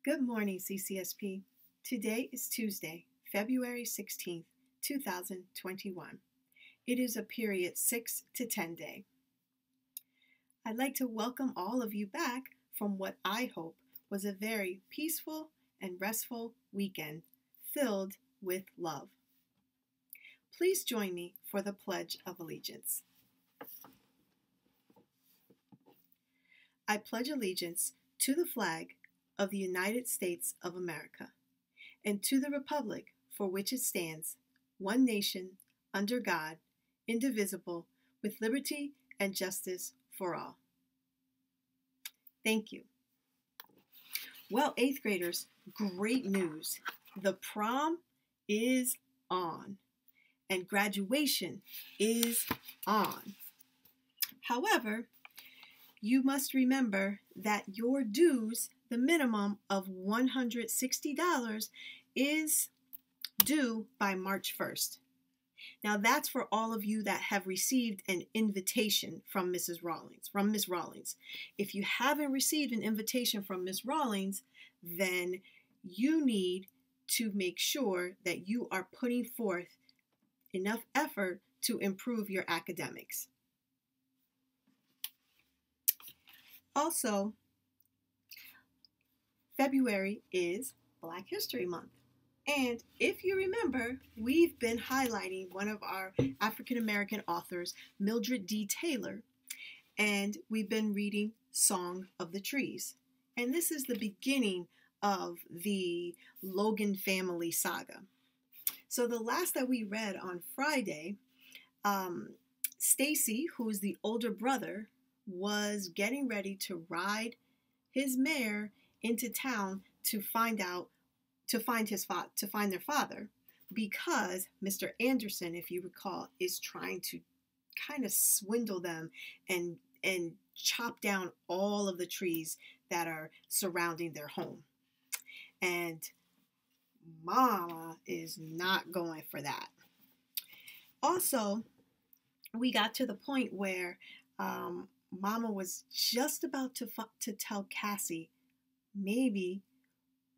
Good morning, CCSP. Today is Tuesday, February 16th, 2021. It is a period 6 to 10 day. I'd like to welcome all of you back from what I hope was a very peaceful and restful weekend filled with love. Please join me for the Pledge of Allegiance. I pledge allegiance to the flag of the United States of America and to the republic for which it stands, one nation, under God, indivisible, with liberty and justice for all. Thank you. Well, 8th graders, great news. The prom is on and graduation is on. However, you must remember that your dues, the minimum of $160, is due by March 1st. Now that's for all of you that have received an invitation from Ms. Rawlings. If you haven't received an invitation from Ms. Rawlings, then you need to make sure that you are putting forth enough effort to improve your academics. Also, February is Black History Month. And if you remember, we've been highlighting one of our African American authors, Mildred D. Taylor, and we've been reading Song of the Trees. And this is the beginning of the Logan family saga. So the last that we read on Friday, Stacy, who is the older brother, was getting ready to ride his mare into town to find their father, because Mr. Anderson, if you recall, is trying to kind of swindle them and chop down all of the trees that are surrounding their home. And Mama is not going for that. Also, we got to the point where Mama was just about to tell Cassie maybe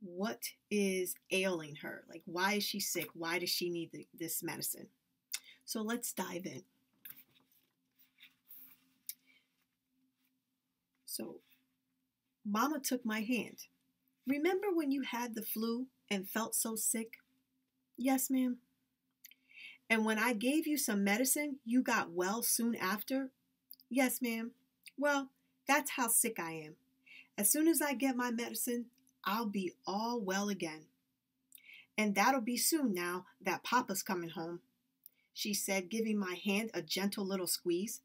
what is ailing her. Like, why is she sick? Why does she need this medicine? So let's dive in. So, Mama took my hand. Remember when you had the flu and felt so sick? Yes, ma'am. And when I gave you some medicine, you got well soon after? Yes, ma'am. Well, that's how sick I am. As soon as I get my medicine, I'll be all well again. And that'll be soon now that Papa's coming home, she said, giving my hand a gentle little squeeze.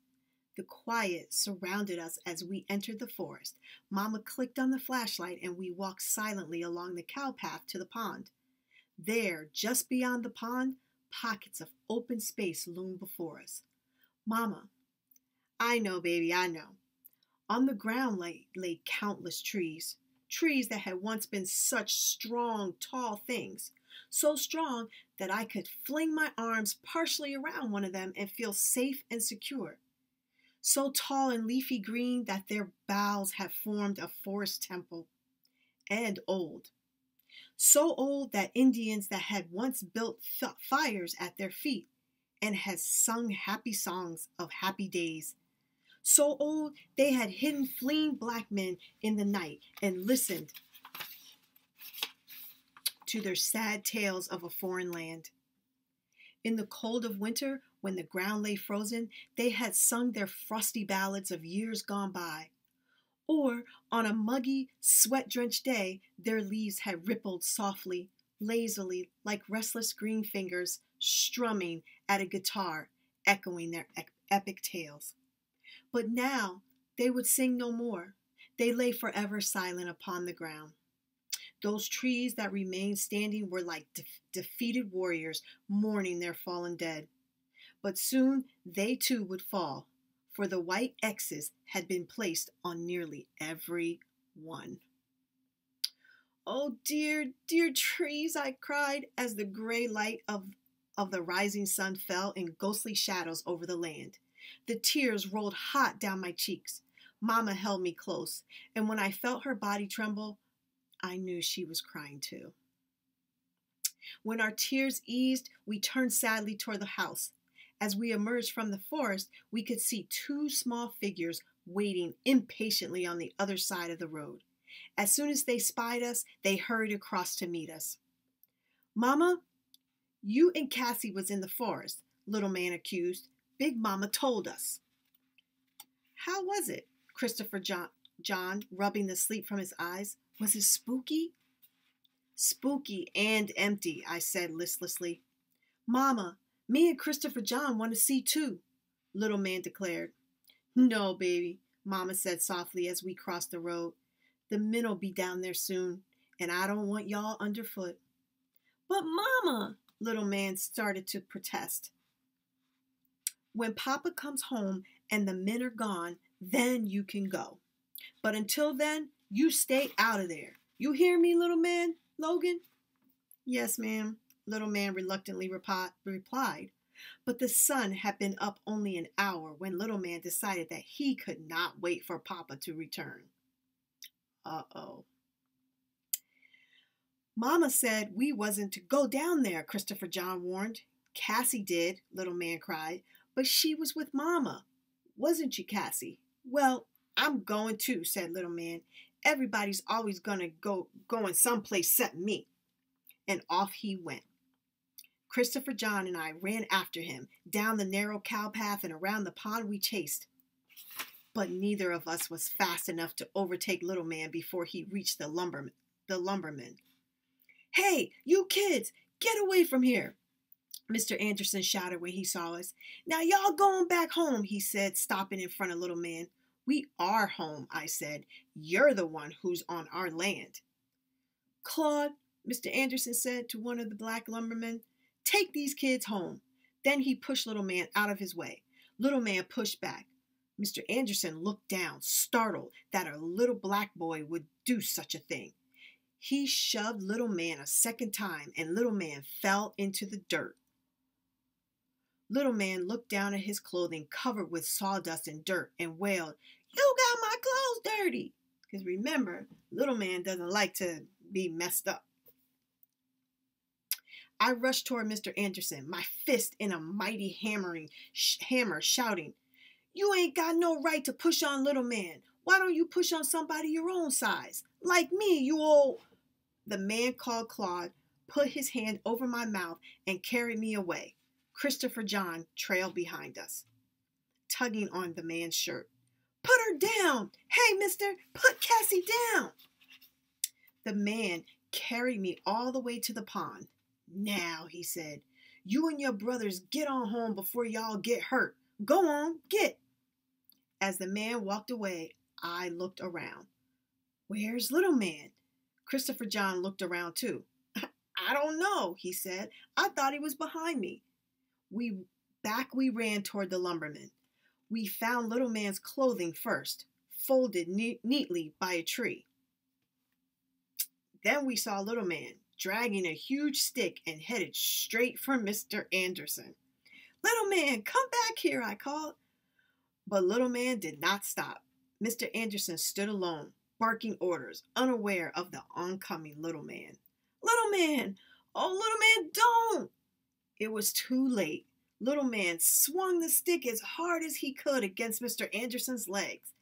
The quiet surrounded us as we entered the forest. Mama clicked on the flashlight and we walked silently along the cow path to the pond. There, just beyond the pond, pockets of open space loomed before us. Mama, I know, baby, I know. On the ground lay countless trees that had once been such strong, tall things, so strong that I could fling my arms partially around one of them and feel safe and secure. So tall and leafy green that their boughs have formed a forest temple, and old. So old that Indians that had once built fires at their feet and had sung happy songs of happy days. So old they had hidden fleeing black men in the night and listened to their sad tales of a foreign land. In the cold of winter, when the ground lay frozen, they had sung their frosty ballads of years gone by. Or, on a muggy, sweat-drenched day, their leaves had rippled softly, lazily, like restless green fingers strumming at a guitar, echoing their epic tales. But now they would sing no more. They lay forever silent upon the ground. Those trees that remained standing were like defeated warriors mourning their fallen dead. But soon they too would fall, for the white X's had been placed on nearly every one. Oh dear, dear trees, I cried as the gray light of the rising sun fell in ghostly shadows over the land. The tears rolled hot down my cheeks. Mama held me close, and when I felt her body tremble, I knew she was crying too. When our tears eased, we turned sadly toward the house. As we emerged from the forest, we could see two small figures waiting impatiently on the other side of the road. As soon as they spied us, they hurried across to meet us. Mama, you and Cassie was in the forest, Little Man accused. Big Mama told us. How was it? Christopher John, rubbing the sleep from his eyes. Was it spooky? Spooky and empty, I said listlessly. Mama, me and Christopher John want to see too, Little Man declared. No, baby, Mama said softly as we crossed the road. The men'll be down there soon, and I don't want y'all underfoot. But Mama, Little Man started to protest. When Papa comes home and the men are gone, then you can go. But until then, you stay out of there. You hear me, Little Man, Logan? Yes, ma'am, Little Man reluctantly replied. But the sun had been up only an hour when Little Man decided that he could not wait for Papa to return. Uh-oh. Mama said we wasn't to go down there, Christopher John warned. Cassie did, Little Man cried. But she was with Mama. Wasn't you, Cassie? Well, I'm going too, said Little Man. Everybody's always going someplace except me. And off he went. Christopher John and I ran after him. Down the narrow cow path and around the pond we chased. But neither of us was fast enough to overtake Little Man before he reached the lumberman. Hey, you kids, get away from here, Mr. Anderson shouted when he saw us. Now y'all going back home, he said, stopping in front of Little Man. We are home, I said. You're the one who's on our land. Claude, Mr. Anderson said to one of the black lumbermen, take these kids home. Then he pushed Little Man out of his way. Little Man pushed back. Mr. Anderson looked down, startled that a little black boy would do such a thing. He shoved Little Man a second time, and Little Man fell into the dirt. Little Man looked down at his clothing covered with sawdust and dirt and wailed, You got my clothes dirty. Because remember, Little Man doesn't like to be messed up. I rushed toward Mr. Anderson, my fist in a mighty hammer, shouting, You ain't got no right to push on Little Man. Why don't you push on somebody your own size? Like me, you old... The man called Claude put his hand over my mouth and carried me away. Christopher John trailed behind us, tugging on the man's shirt. Put her down! Hey, mister, put Cassie down! The man carried me all the way to the pond. Now, he said, you and your brothers get on home before y'all get hurt. Go on, get! As the man walked away, I looked around. Where's Little Man? Christopher John looked around too. I don't know, he said. I thought he was behind me. We ran toward the lumberman. We found Little Man's clothing first, folded neatly by a tree. Then we saw Little Man dragging a huge stick and headed straight for Mr. Anderson. Little Man, come back here, I called. But Little Man did not stop. Mr. Anderson stood alone, barking orders, unaware of the oncoming Little Man. Little Man! Oh, Little Man, don't! It was too late. Little Man swung the stick as hard as he could against Mr. Anderson's legs.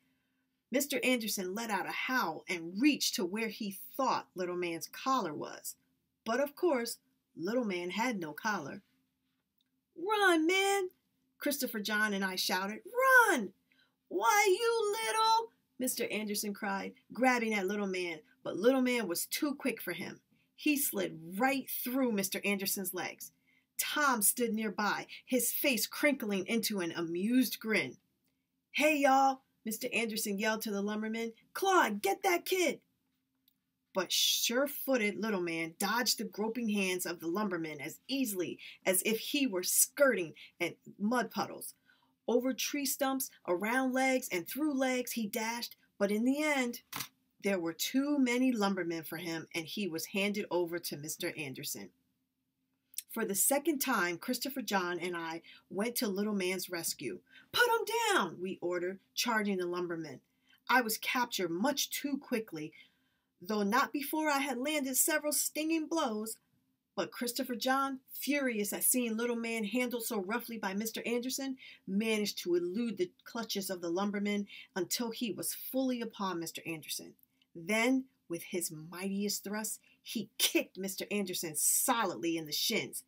Mr. Anderson let out a howl and reached to where he thought Little Man's collar was. But of course, Little Man had no collar. Run, man! Christopher John and I shouted. Run! Why, you little... Mr. Anderson cried, grabbing at Little Man, but Little Man was too quick for him. He slid right through Mr. Anderson's legs. Tom stood nearby, his face crinkling into an amused grin. Hey, y'all, Mr. Anderson yelled to the lumberman. Claude, get that kid! But sure-footed Little Man dodged the groping hands of the lumberman as easily as if he were skirting at mud puddles. Over tree stumps, around legs, and through legs he dashed, but in the end, there were too many lumbermen for him, and he was handed over to Mr. Anderson. For the second time, Christopher John and I went to Little Man's rescue. Put him down, we ordered, charging the lumbermen. I was captured much too quickly, though not before I had landed several stinging blows. But Christopher John, furious at seeing little man handled so roughly by Mr. Anderson, managed to elude the clutches of the lumberman until he was fully upon Mr. Anderson. Then, with his mightiest thrust, he kicked Mr. Anderson solidly in the shins,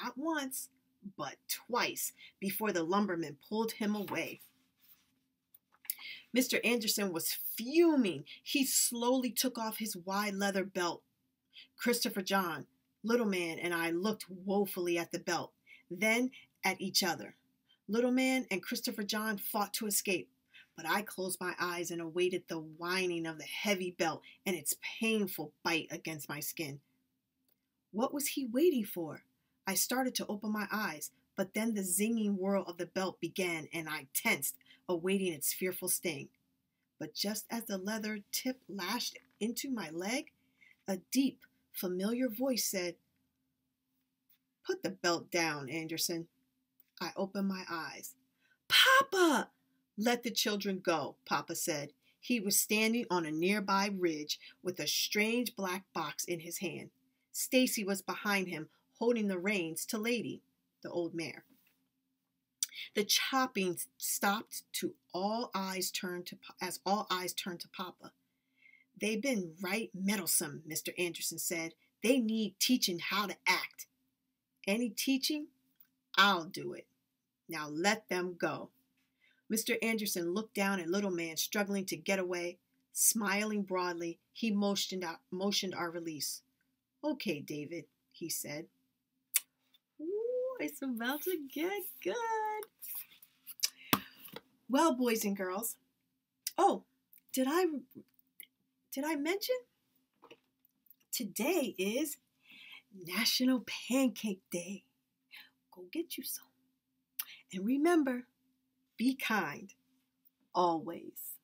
not once, but twice, before the lumberman pulled him away. Mr. Anderson was fuming. He slowly took off his wide leather belt. Christopher John, Little Man, and I looked woefully at the belt, then at each other. Little Man and Christopher John fought to escape, but I closed my eyes and awaited the whining of the heavy belt and its painful bite against my skin. What was he waiting for? I started to open my eyes, but then the zinging whirl of the belt began, and I tensed, awaiting its fearful sting. But just as the leather tip lashed into my leg, a deep, familiar voice said, "Put the belt down, Anderson." I opened my eyes. "Papa!" "Let the children go," Papa said. He was standing on a nearby ridge with a strange black box in his hand. Stacy was behind him, holding the reins to Lady, the old mare. The chopping stopped as all eyes turned to Papa. "They've been right meddlesome," Mr. Anderson said. "They need teaching how to act." "Any teaching? I'll do it. Now let them go." Mr. Anderson looked down at Little Man struggling to get away. Smiling broadly, he motioned our release. "Okay, David," he said. Ooh, it's about to get good. Well, boys and girls. Oh, did I mention? Today is National Pancake Day. Go get you some. And remember, be kind, always.